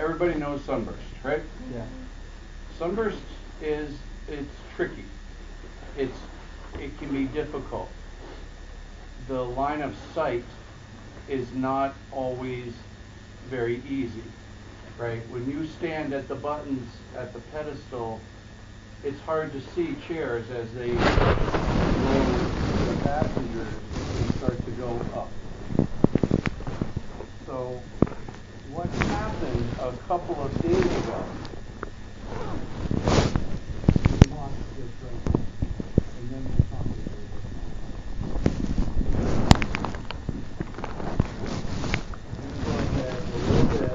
everybody knows Sunburst, right? Yeah. Sunburst it's tricky. It can be difficult. The line of sight is not always very easy, right? When you stand at the buttons at the pedestal, it's hard to see chairs as they load the passengers and start to go up. So what happened a couple of days ago, we lost this right here, and then we'll talk about it. Go ahead a little bit.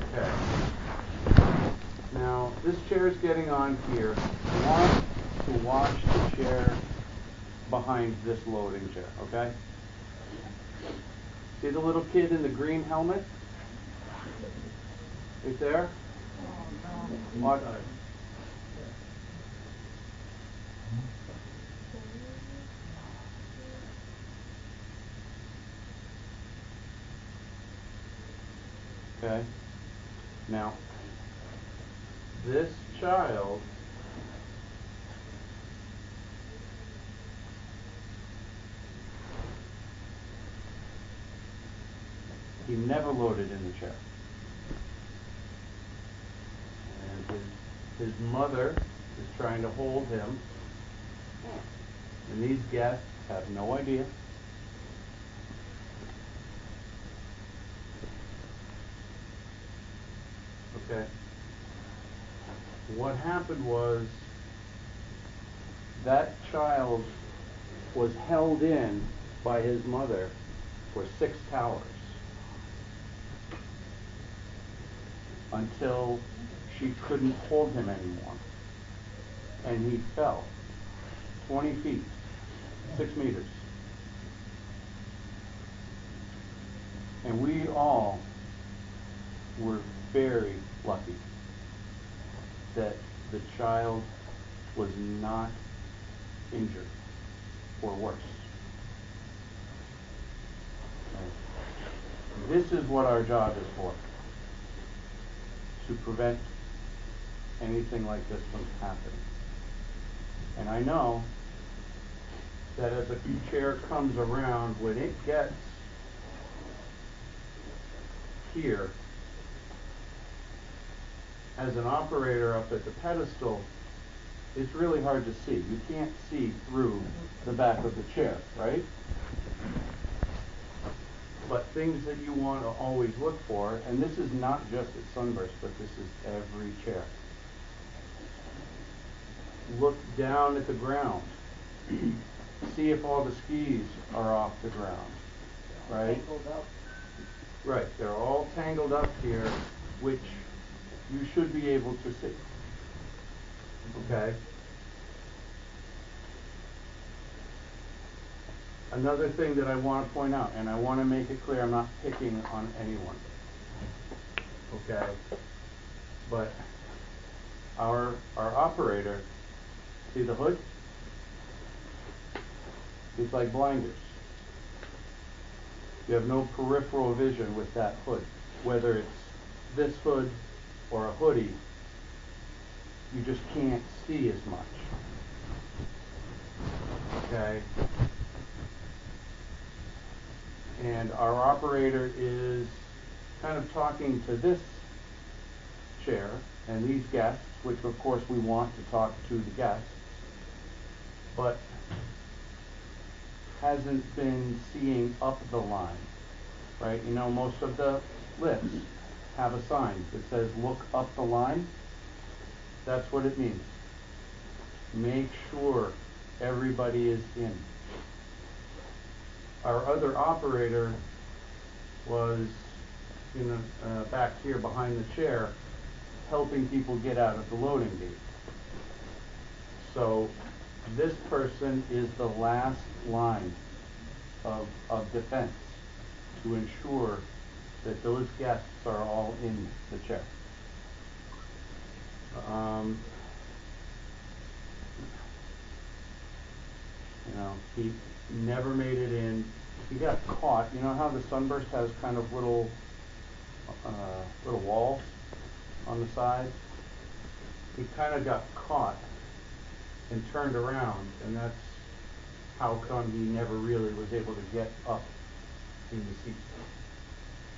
Okay. Now, this chair is getting on here. I want to watch the chair behind this loading chair, okay? See the little kid in the green helmet? Right there? Watch. Okay. Now, this child he never loaded in the chair. And his mother is trying to hold him. And these guests have no idea. Okay. What happened was that child was held in by his mother for 6 hours until she couldn't hold him anymore. And he fell 20 feet, 6 meters. And we all were very lucky that the child was not injured or worse. Okay. This is what our job is for, to prevent anything like this from happening. And I know that as a chair comes around, when it gets here, as an operator up at the pedestal, it's really hard to see. You can't see through the back of the chair, right? But things that you want to always look for, and this is not just at Sunburst, but this is every chair. Look down at the ground. See if all the skis are off the ground, right? Tangled up. Right, they're all tangled up here, which you should be able to see. Okay? Another thing that I want to point out, and I want to make it clear, I'm not picking on anyone. Okay? But our operator, see the hood? It's like blinders. You have no peripheral vision with that hood. Whether it's this hood or a hoodie, you just can't see as much. Okay? And our operator is kind of talking to this chair and these guests, which of course we want to talk to the guests, but hasn't been seeing up the line, right? You know, most of the lifts have a sign that says look up the line. That's what it means. Make sure everybody is in. Our other operator was back here behind the chair helping people get out of the loading gate. So this person is the last line of defense to ensure that those guests are all in the chair. he never made it in. He got caught. You know how the Sunburst has kind of little walls on the side? He kind of got caught and turned around, and that's how come he never really was able to get up in the seat.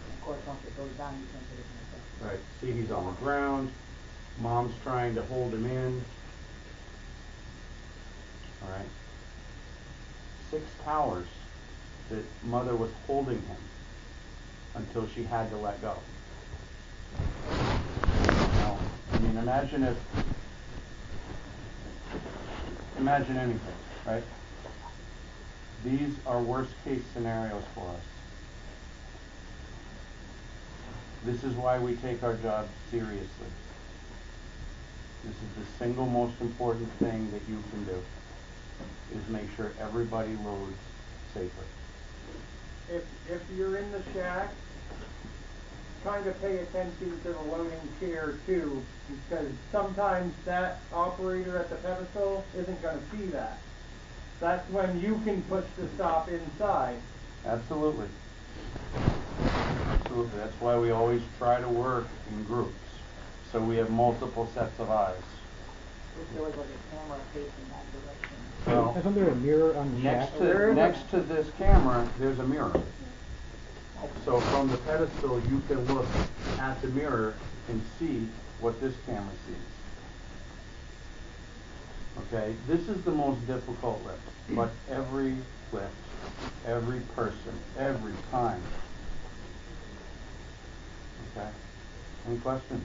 Of course, once it goes down, you can't get it in the Right. See, he's on the ground. Mom's trying to hold him in. All right. 6 hours that mother was holding him until she had to let go. Now, I mean, imagine anything, right? These are worst case scenarios for us. This is why we take our job seriously. This is the single most important thing that you can do, is make sure everybody loads safely. If you're in the shack, kind of pay attention to the loading chair too, because sometimes that operator at the pedestal isn't going to see that. That's when you can push the stop inside. Absolutely. Absolutely. That's why we always try to work in groups, so we have multiple sets of eyes. If there was like a camera facing that direction. Well, Isn't there a mirror on the shack? next to this camera, there's a mirror. So from the pedestal, you can look at the mirror and see what this camera sees. Okay, this is the most difficult lift, but every lift, every person, every time. Okay, any questions?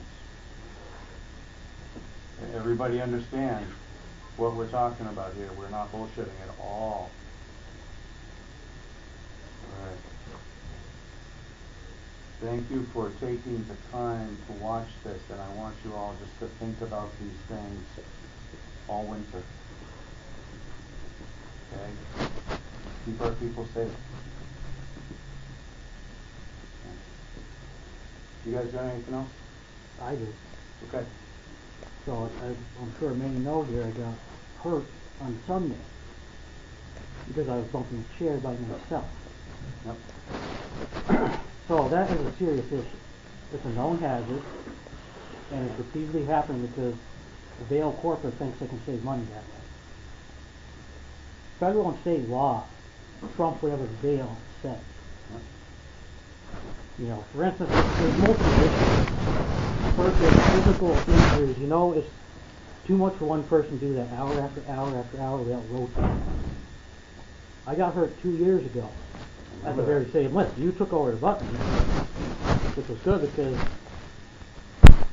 Everybody understands what we're talking about here. We're not bullshitting at all. All right. Thank you for taking the time to watch this, and I want you all just to think about these things all winter. Okay? Keep our people safe. Okay. You guys got anything else? I do. Okay. So I'm sure many know here I got hurt on Sunday because I was bumping a chair by myself. Yep. So that is a serious issue. It's a known hazard, and it repeatedly happens because the Vail corporate thinks they can save money that way. Federal and state law trump whatever Vail says. Yep. You know, for instance, there's multiple issues. First, there's physical injuries. You know, it's too much for one person to do that hour after hour after hour without rotating. I got hurt 2 years ago at the very same lift. You took over the button, which was good because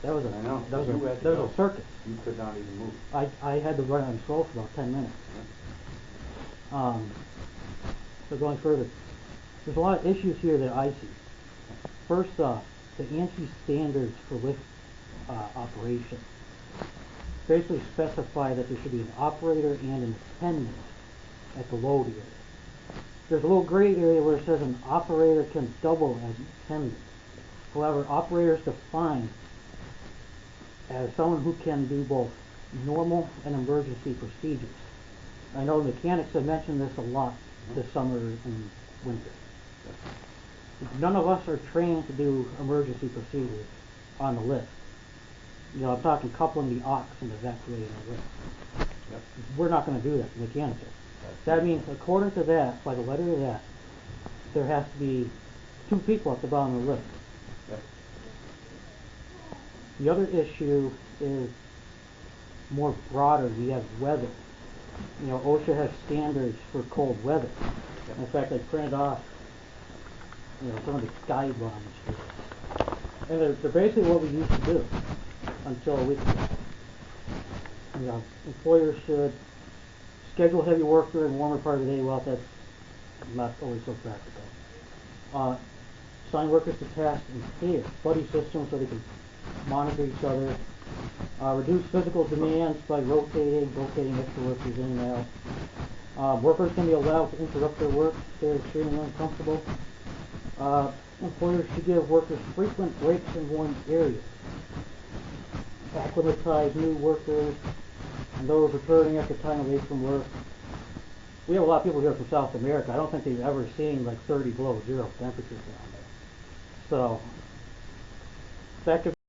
that was a circus. You could not even move. I had to run on slow for about 10 minutes. So going further, there's a lot of issues here that I see. First off, the ANSI standards for lift operation basically specify that there should be an operator and an attendant at the load area. There's a little gray area where it says an operator can double as an attendant. However, operator is defined as someone who can do both normal and emergency procedures. I know mechanics have mentioned this a lot this summer and winter. None of us are trained to do emergency procedures on the lift. You know, I'm talking coupling the aux and evacuating the lift. Yep. We're not going to do that, the mechanics are. That means, according to that, by the letter of that, there has to be 2 people at the bottom of the lift. Yep. The other issue is more broader. We have weather. You know, OSHA has standards for cold weather. Yep. In fact, I printed off, you know, some of the guidelines for this. And they're basically what we used to do until a week ago. You know, employers should schedule heavy work during the warmer part of the day. Well, that's not always so practical. Assign workers to tasks in pairs, buddy systems so they can monitor each other. Reduce physical demands by rotating extra workers in and out. Workers can be allowed to interrupt their work if they're extremely uncomfortable. Employers should give workers frequent breaks in warm areas. Acclimatize new workers and those returning after time away from work. we have a lot of people here from South America. I don't think they've ever seen like 30 below zero temperatures down there. So, back to